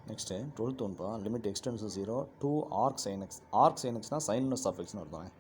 Next 12th ஒன்ப்பா limit x tends 0 to arc sin x. arc sin xனா sin inverse of xன்னு அர்த்தம்.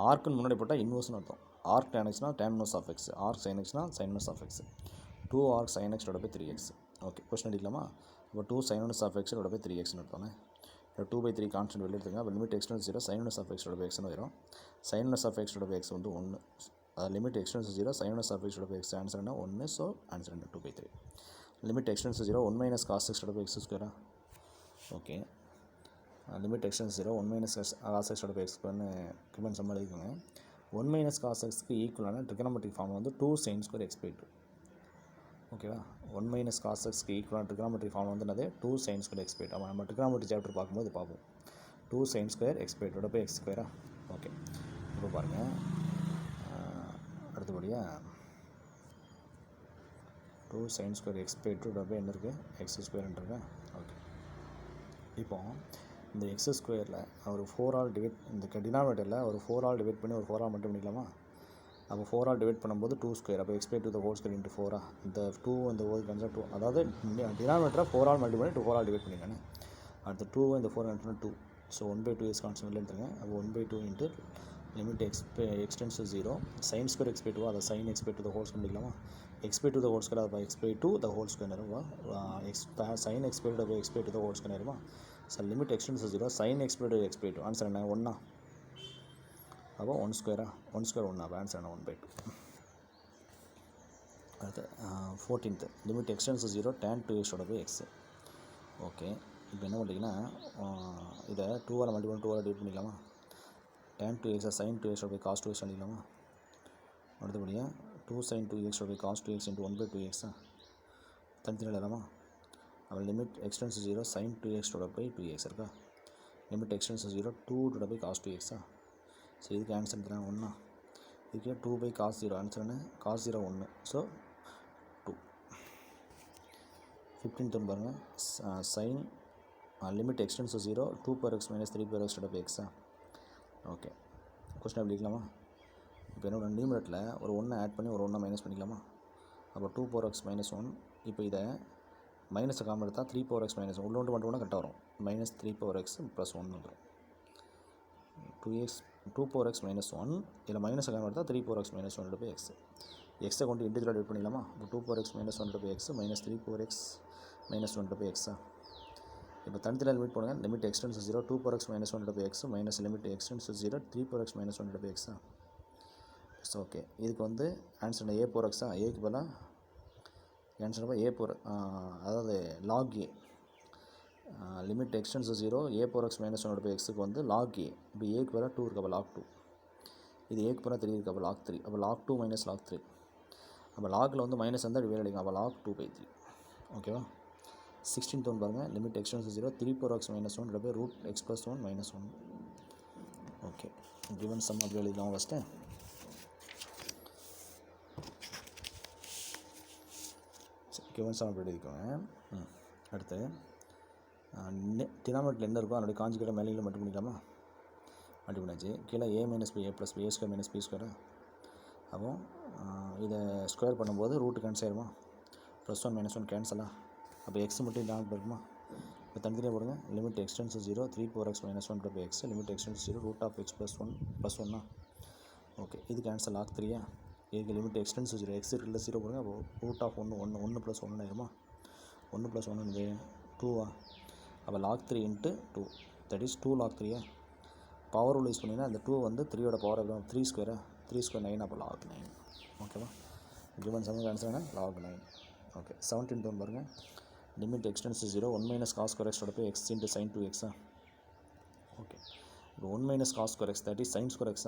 ஆர்க்குன்னு முன்னாடி போட்டால் இன்வர்ஸ்னு அர்த்தம். arc tan xனா tan inverse of x. arc sin xனா sin inverse of x. 2 arc sin x divided by 3x. Okay question அடிக்கலாமா? இப்போ 2 sin inverse of x divided by 3xன்னு அர்த்தம். இப்போ 2/3 கான்ஸ்டன்ட் வெளியே எடுத்துங்க. அப்போ limit x tends 0 sin inverse of x divided by xன்னு வரும். sin inverse of x divided by x வந்து 1. Limit x tends 0 sin inverse of x divided by x answer என்ன 1. So answer என்ன 2/3. Limit x tends 0 1 minus cos x divided by x ஸ்கொயரா. Okay limit x tends 0 1 minus cos x divided by x ஸ்கொயர்னு given sum எழுதிக்கோங்க. 1 minus cos xக்கு ஈக்குவலான ட்ரிகனமெட்ரிக் form வந்து 2 sin square x by 2. ஓகேவா 1 minus cos xக்கு ஈக்குவலான ட்ரிகனமெட்ரிக் form வந்து என்னது 2 sin square x by 2. நம்ம ட்ரிகனமெட்ரி சாப்டர் பார்க்கும்போது பார்ப்போம். 2 sin square x by 2 by x ஸ்கொயரா. ஓகே இப்போ பாருங்கள் அடுத்தபடியாக 2 sin square x by 2 by என்ன இருக்குது x ஸ்கொயர்ன்றிருக்கா. ஓகே இப்போ இந்த எக்ஸ் ஸ்கொயரில் ஒரு 4 ஆல் டிவைட் இந்த டினாமினேட்டரில் ஒரு 4 ஆல் டிவைட் பண்ணி ஒரு 4 ஆல் மட்டும் பண்ணிக்கலாமா? அப்போ 4 ஆல் டிவைட் பண்ணும்போது 2 ஸ்கொயர். அப்போ x by 2 the whole square into 4 இந்த 2 இந்த ஹோல் கேன்சல் 2. அதாவது டினாமினேட்டரை 4 ஆல் மல்டிப்ளை பண்ணி 4 ஆல் டிவைட் பண்ணிக்கோங்க. அடுத்து 2 இந்த 4 கேன்சல் 2. ஸோ 1/2 is கான்ஸ்டன்ட் வெளியே எடுத்துருங்க. அப்போ 1/2 into limit x tends 0 sin square x by 2 அதை sin x by 2 the whole square பண்ணிக்கலாமா? x by 2 the whole square by x by 2 the whole square நேருமா sin x by 2 by x by 2 the whole square நேருமா. So limit x tends 0 sin x by 2 x by 2 answer என்ன 1. அப்போ 1 ஸ்கொயரா 1 square 1. அப்போ answer என்ன 1/2. அடுத்து 14th limit x tends 0 tan 2x by x. Okay இப்போ என்ன பண்ணிங்கன்னா இதை 2ஆல் மல்டிப்ளை பண்ணி 2ஆல் டிவைட் பண்ணிக்கலாமா? tan 2x sin 2x by cos 2x பண்ணிக்கலாமா? அடுத்தபடியாக 2 sin 2x by cos 2x into 1/2x தனித்தனி இல்லாமா? அப்போ limit x tends 0 sin 2x by 2x இருக்கா. Limit x tends 0 2 by cos 2x. So இதுக்கு ஆன்சர் என்ன 1. இதுக்கே 2 by cos 0 ஆன்சர் என்ன cos 0 1. ஸோ 2. 15th ஒன்று பாருங்கள் sin limit x tends 0 2/x minus 3/x by x. Okay question அப்படி இருக்கலாமா? இப்போ என்னோட நியூமரேட்டரில் ஒரு 1 ஆட் பண்ணி ஒரு 1 மைனஸ் பண்ணிக்கலாமா? அப்போ 2/x minus 1. இப்போ இதை மைனஸை காமன் எடுத்தால் 3/x minus 1 உள்ளோண்டு மட்டும் கரெக்டாக வரும். மைனஸ் 3/x ப்ளஸ் 1 வந்துடும். 2/x minus 1 இதில் மைனஸை காமன் எடுத்தால் 3/x minus 1 by x. எக்ஸை கொண்டு இன்டிஜுவலாக டிவைட் பண்ணிக்கலாமா? இப்போ 2/x minus 1 by x minus 3/x minus 1 by x. இப்போ தனித்தனியாக லிமிட் போடுங்க. Limit x tends 0 2/x minus 1 by x minus limit x tends 0 3/x minus 1 by x. So okay இதுக்கு வந்து ஆன்சர் என்ன a/x. ஏக்கு பதிலாக ஆன்சர் a அதாவது log a. Limit x tends 0 a/x minus 1 by xக்கு வந்து log a. இப்போ ஏக்கு பதிலாக 2 இருக்குது. அப்போ log 2. இது ஏக்கு பதிலாக 3 இருக்குது. அப்போ log 3. அப்போ log 2 minus log 3. அப்போ லாகில் வந்து மைனஸ் இருந்தால் டிவைட் அடிக்கும். அப்போ log 2/3. ஓகேவா 16th ஒன்று பாருங்கள் limit x tends 0 3/x minus 1 by root x plus 1 minus 1. Okay given sum அப்படி எழுதிக்கலாம் ஃபஸ்ட்டு. கிவன் சம் அப்படி எழுதிக்கோங்க. அடுத்து டினாமினேட்டரில் என்ன இருக்கோ அதனுடைய காஞ்சிகேட்டை மேலே மட்டும் பண்ணிக்கலாமா? அப்படி பண்ணாச்சு. கீழே a minus b a plus b square minus b square. அப்போ இதை ஸ்கொயர் பண்ணும்போது ரூட்டு கேன்சல் ஆயிருமா? +1 -1 கேன்சலா. அப்போ எக்ஸ் மட்டும் டாமினேட் இருக்குமா? இப்போ தனித்தனியாக போடுங்க. Limit x tends 0 3/x minus 1 by x limit x tends 0 root of x plus 1 plus 1. Okay இது கேன்சல் log 3. இதுக்கு லிமிட் எக்ஸ்டென்ஸ் 0 x இல்லை 0 போடுங்க. அப்போ root of 1 plus 1 ஆயிருமா? 1 plus 1 இது 2. அப்போ log 3 into 2 that is 2 log 3. Power rule use பண்ணிங்கன்னா அந்த 2 வந்து 3யோட பவர் எவ்வளோ 3 ஸ்கொயரா 3 ஸ்கொயர் 9. அப்போ log 9. ஓகேவா கிவன் சம் ஆன்சர் என்ன log 9. ஓகே 17th ஒன்று பாருங்கள் limit x tends 0 1 minus cos square x by x into sin 2x. Okay இப்போ 1 minus cos square x that is sin square x.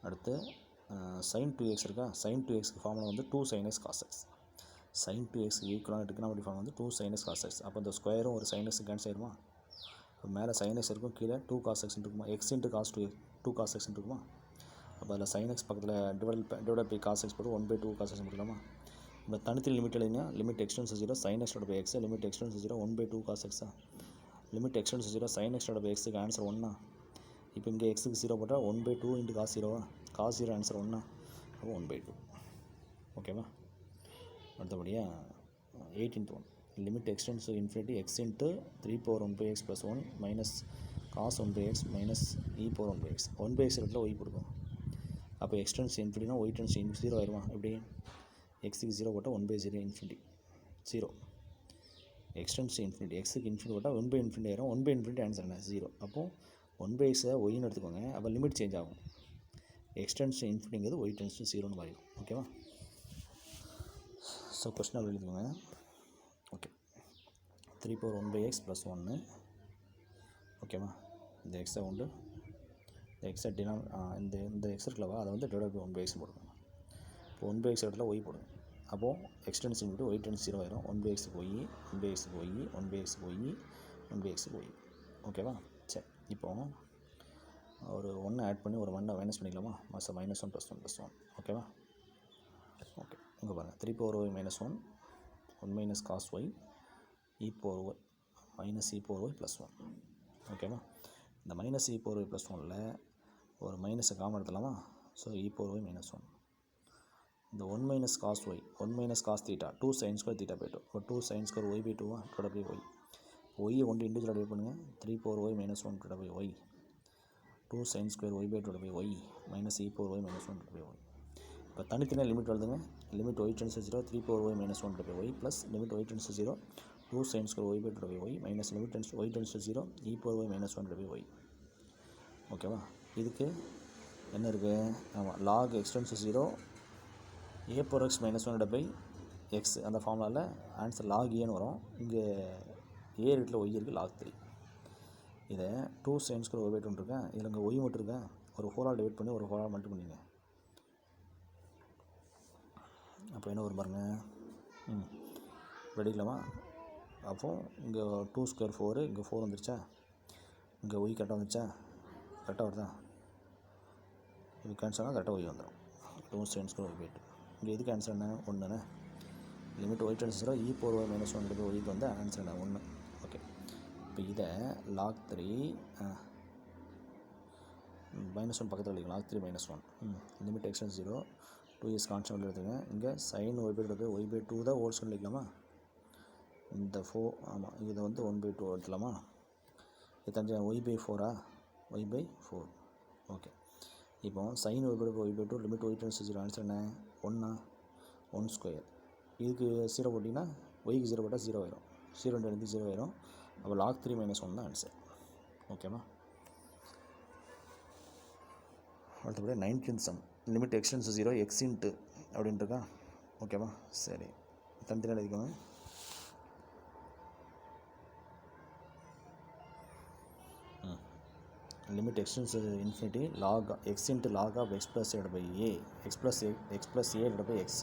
அடுத்து sin 2x இருக்கா. sin 2xக்கு formula வந்து 2 sin x cos x. sin 2x ஈக்குவலான trigonometric form வந்து 2 sin x cos x. அப்போ இந்த ஸ்கொயரும் ஒரு sin x கேன்சல் ஆயிருமா? இப்போ மேலே sin x இருக்கும் கீழே 2 cos x இருக்குமா? x into cos 2 cos x இருக்குமா? அப்போ அதில் sin x பக்கத்தில் டிவைட் பை cos x போட்டு 1/2 cos x முடிக்கலாமா? இப்போ தனித்தனி லிமிட் எழுதிங்க. Limit x tends 0 sin x by x limit x tends 0 1/2 cos x. Limit x tends 0 sin x by xக்கு ஆன்சர் 1. இப்போ இங்கே எக்ஸுக்கு 0 போட்டால் 1/2 இன்ட்டு cos 0 cos 0 ஆன்சர் 1. அப்போ 1/2. ஓகேவா அடுத்தபடியாக 18th one limit x tends to infinity x into 3/1/x + 1 minus cos 1/x minus e/1/x 1/x இடத்துல Y கொடுக்கும். அப்போ எக்ஸ்டென்ஸ் இன்ஃபினிட்டினா ஒய் டென்ஸ் 0 ஆயிடுமா? எப்படி எக்ஸுக்கு 0 போட்டால் 1/0 இன்ஃபினிட்டி 0. எக்ஸ்டென்ஸ் இன்ஃபினிட்டி எக்ஸுக்கு இன்ஃபினிட்டி போட்டால் 1/∞ ஆயிரும். 1/∞ ஆன்சர் என்ன? 0. அப்போது 1/xஐ ஒய்னு எடுத்துக்கோங்க. அப்போ லிமிட் சேஞ்ச் ஆகும். எக்ஸ்டென்ஸ் இன்ஃபினிட்டிங்கிறது ஒய் டென்ஸ் 0ன்னு மாறிடும். ஓகேவா? ஸோ கொஸ்டின் அப்படி எழுதிக்கோங்க. ஓகே 3/1/x + 1 ஓகேவா? இந்த எக்ஸை உண்டு இந்த எக்ஸை இந்த எக்ஸ் இருக்கலவா அதை வந்து டிவைட் பை 1/x போடுங்க. இப்போ 1/x இடத்துல ஒய் போடுங்க. அப்போது எக்ஸ்டென்ஸ் இன்ஃபினிட்டி ஒய் டென்ஸ் 0 ஆயிரும். 1/xக்கு ஒய் 1/xக்கு ஒய் 1/xக்கு ஒய் 1/xக்கு ஒய். ஓகேவா? சரி, இப்போ ஒரு 1 ஆட் பண்ணி ஒரு 1 மைனஸ் பண்ணிக்கலாமா? மாதம் -1 + 1 + 1. ஓகேவா? ஓகே, இங்கே பாருங்கள் 3/y - 1 1 minus cos Y e/y minus e/y + 1. ஓகேவா? இந்த மைனஸ் e/y + 1ல் ஒரு மைனஸை காமன் எடுத்துலாமா? ஸோ e/y - 1 இந்த 1 minus cos y 1 minus cos theta 2 sin square theta போய்ட்டு ஒரு 2 sin square y by 2 divide by y. ஒய்யை கொண்டு இண்டிவிஜுவல் டிவைட் பண்ணுங்கள். 3/y - 1 divide by y 2 sin square y by 2 divide by y minus e/y - 1 divide by y. இப்போ தனித்தனியாக limit எழுதுங்க. Limit y tends 0 3/y - 1 divide by y plus limit y tends 0 2 sin square y by 2 divide by y minus limit y tends 0 e/y - 1 divide by y. ஓகேவா? இதுக்கு என்ன இருக்குது? ஆமாம், log x tends 0 a/x - 1 divide by x அந்த ஃபார்முலாவில் answer lock ஏன்னு வரும். இங்கே ஏ இடத்துல ஒய் இருக்குது லாக் 3. இதை 2 sin ஸ்கொயர் ஒய் பை 2 இருக்கேன். இதில் இங்கே ஒய் மட்டும் இருக்கேன். ஒரு ஹோலால் டிவைட் பண்ணி ஒரு ஹோலால் மல்டி பண்ணிங்க. அப்போ என்ன வரும் பாருங்க. வெடிக்கலாமா? அப்போது இங்கே 2 ஸ்கொயர் 4 இங்கே 4 வந்துருச்சா? இங்கே ஒய் கரெக்டாக வந்துச்சா? கரெக்டாக வருதா? இது கேன்சல்னால் கரெக்டாக ஒய் வந்துடும். 2 sin ஸ்கொயர் ஒய் பை 2. இங்கே எதுக்கு ஆன்சர் என்ன? 1 தானே. Limit y tends 0 e/y - 1 divide by ஒய்க்கு வந்து ஆன்சர் என்ன? 1. ஓகே, இப்போ இதை லாக் 3 -1 பக்கத்தில் எழுதிக்கலாம். லாக் 3 - 1 லிமிட் எக்ஸ்டென்ஸ் 0 2 கான்ஸ்டன்ட் எடுத்துங்க. இங்கே sin y by 2 y by 2 தான் ஹோல் ஸ்கொயர் எழுதிக்கலாமா? இந்த 4 ஆமாம், இதை வந்து 1/2 எடுத்துலாமா? இது தெரிஞ்ச y by 4 y by 4. Okay, இப்போ sin y by y by 2 limit y tends 0 answer என்ன? 1 ஸ்கொயர். இதுக்கு 0 போட்டிங்கன்னா ஒய்க்கு 0 போட்டால் 0 ஆயிரும். 0 எனக்கு 0 ஆயிரும். அப்போ லாக் 3 - 1 தான் ஆன்சர். ஓகேவா? அடுத்தபடி 19th sum. Limit x tends 0 x into அப்படின்ட்டு இருக்கா? ஓகேவா? சரி, தனித்தனியாக எழுதிக்கோங்க. Limit x tends infinity log x into log of x plus divide by a x plus a divide by x.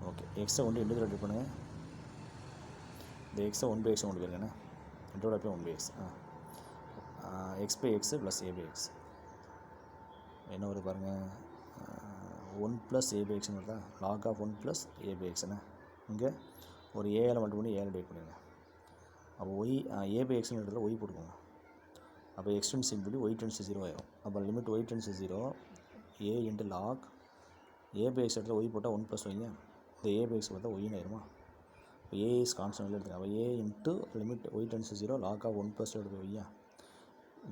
Okay, எக்ஸை கொண்டு இண்டிவிஜுவல் டிவைட் பண்ணுங்கள். இந்த எக்ஸை 1/x கொண்டு போயிருக்கேண்ணே. Divide by 1/x x by x plus a by எக்ஸ் என்ன வருது பாருங்கள். 1 + a பை எக்ஸ்னு வருதா? Log of 1 + a by எக்ஸ்ண்ணே. இங்கே ஒரு ஏல மட்டும் பண்ணி ஏல டிவைட் பண்ணுங்க. அப்போ ஒய் ஏ பை எக்ஸ்னு இடத்துல ஒய் போட்டுக்கோங்க. அப்போ எக்ஸ்டென்ஸ் இன்ஃபினிட்டி ஒய் டென்ஸ் 0 ஆயிரும். அப்போ limit y tends 0 a into log a by x இடத்துல ஒய் போட்டால் 1 + ஒய்ங்க. இந்த ஏ பை எக்ஸ் பார்த்தா ஒய்னு ஆயிருமா? இப்போ ஏ இஸ் கான்ஸ்டன்ட் எடுத்துங்க. அப்போ a into limit y tends 0 log of 1 + divide by ஒய்யா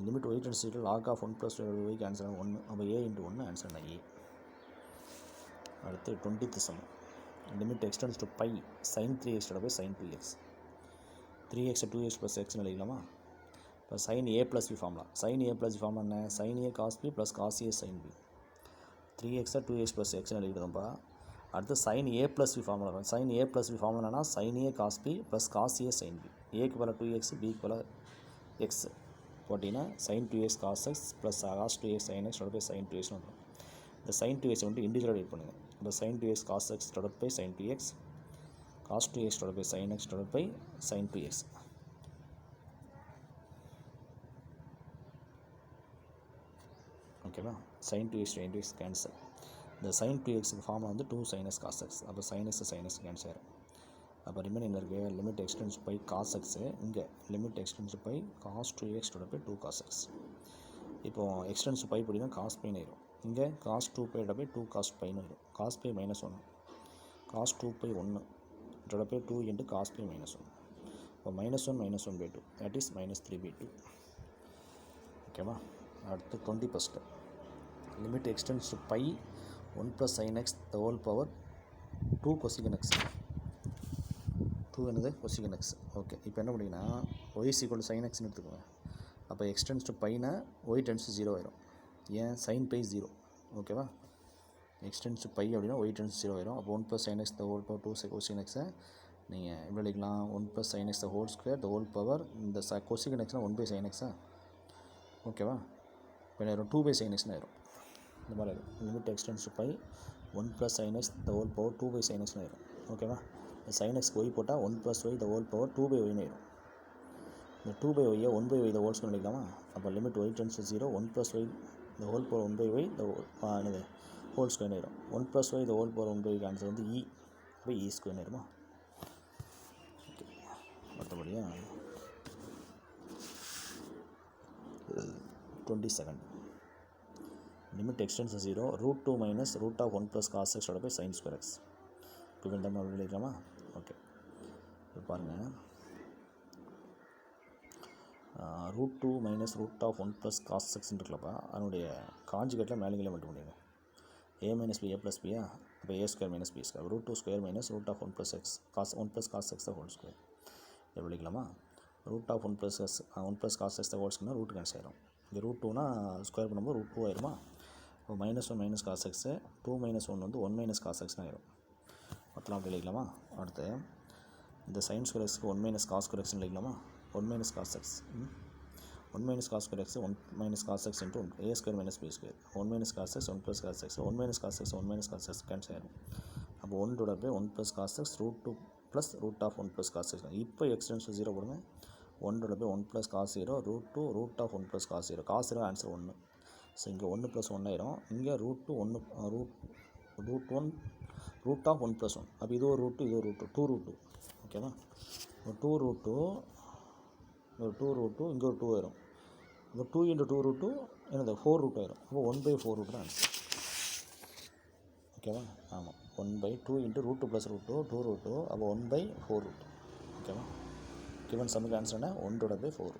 limit y tends 0 log of 1 + divide by ஒய்க்கு ஆன்சர் 1. அப்போ ஏ இன்ட்டு 1 ஆன்சர் என்ன? ஏ. அடுத்து 20th sum. Limit x tends to pi sin 3x divide by sin 2x 3x 2x + x எழுதிக்கலாமா? இப்போ sin a + b formula. sin a + b formula என்ன? sin a cos b + cos a sin b 3x 2x + x எழுதிக்கிட்டோம்ப்பா. அடுத்து sin a + b formula. sin a + b formula என்னன்னா sin a cos b + cos a sin b. a க்கு பதிலாக 2x b க்கு பதிலாக x போட்டிங்கன்னா sin 2x cos x + cos 2x sin x divide by sin 2x வந்துடும். இந்த sin 2x வந்து இண்டிவிஜுவலாக டிவைட் பண்ணுங்கள். இப்போ sin 2x cos x divide by sin 2x cos 2x divide by sin x divide by sin 2x. ஓகேவா? sin 2x sin 2x cancel. இந்த sin 2xக்கு formula வந்து 2 sin x cos x. அப்போ sin x cancel ஆயிரும். அப்போ remaining இருக்குது limit x tends pi cos x. இங்கே limit x tends pi cos 2x divide by 2 cos x. இப்போது எக்ஸ்டென்ஸ் பை படினா cos பைன்னு ஆயிரும். இங்கே cos 2π டிவைட் பை 2 cos பைன்னு ஆயிரும். cos π - 1 cos 2π 1 divided by 2 into cos pi minus 1. இப்போ -1 that is -3/2. ஓகேவா? அடுத்து 21st limit extends to pi 1 plus sin x the whole power 2 cosecant x. 2 என்னது cosecant x. ஓகே, இப்போ என்ன பண்ணிங்கன்னா y is equal to sin x எடுத்துக்கோங்க. அப்போ x tends to pi னா y tends to 0 ஆயிரும். ஏன் sin pi 0. ஓகேவா? x tends to pi அப்படின்னா y tends to 0 ஆயிரும். அப்போ 1 plus sin x the whole power 2 cosecant x நீங்கள் எப்படி எழுதிக்கலாம்? 1 plus sin x the whole square the whole power இந்த cosecant x 1 by sin x. ஓகேவா? இப்போ என்ன 2 by sin x ஆயிரும். இந்த மாதிரி ஆயிரும். Limit x tends to pi 1 plus sin x the whole power 2 by sin x ஆயிரும். ஓகேவா? இந்த sin x y போட்டால் 1 plus y the whole power 2 by y ஆயிரும். இந்த 2 by y 1 by y the whole square எழுதிக்கலாமா? அப்போ limit y tends to 0 1 plus y the whole power 1 by y the என்னது whole square ஆயிரும். 1 plus y the whole power 1 by y answer வந்து e. அப்போ e square ஆயிருமா? Okay, மற்றபடியா 22nd limit extends to 0 √2 minus root of 1 plus cos x divided by sin square x. இப்போ இந்த மாதிரி எழுதிக்கலாமா? Okay, இப்போ பாருங்கள், √2 minus root of 1 plus cos x இருக்குல்லப்பா, அதனுடைய காஞ்சுகேட்டில் மேலே மட்டும் பண்ணிடுங்க. a minus b a plus b அப்போ a square minus b square √2 square minus root of 1 plus x cos 1 plus cos x the whole square. எப்படி எழுதிக்கலாமா? root of 1 plus cos x the whole square root cancel ஆயிரும். இந்த √2னா square பண்ணும்போது √2 ஆயிருமா? இப்போ -1 minus cos x 2 minus 1 வந்து 1 minus cos x ஆயிரும். மொத்தம் அப்படி எழுதிக்கலாமா? அடுத்து இந்த sin square xக்கு 1 minus cos square x எழுதிக்கலாமா? 1 minus cos x 1 minus cos square x 1 minus cos x into a square minus b square 1 minus cos x 1 plus cos x 1 minus cos x 1 minus cos x cancel ஆயிரும். அப்போ 1 divided by 1 plus cos x √2 plus root of 1 plus cos x. இப்போ extends 0 போடுங்க. 1 divided by 1 plus cos 0 √2 root of 1 plus cos 0. cos 0 answer 1. So இங்கே 1 plus 1 ஆயிரும். இங்கே √2 root of 1 plus 1. அப்போ இது ஒரு ரூட்டு, இது ஒரு ரூட்டு, 2 ரூட்டு. ஓகேவா? 2 ரூட்டு, ஒரு 2 ரூட்டு, இங்கே ஒரு 2 ஆயிரும். இப்போ 2 into 2 ரூட்டு என்னது 4 ரூட் ஆயிரும். அப்போ 1/4 ரூட் தான் ஆன்சர். ஓகேவா? ஆமாம், 1/2 into root plus root 2 root, அப்போ 1/4 ரூட். ஓகேவா? கிவன் சம்முக்கு ஆன்சர் என்ன? 1/4.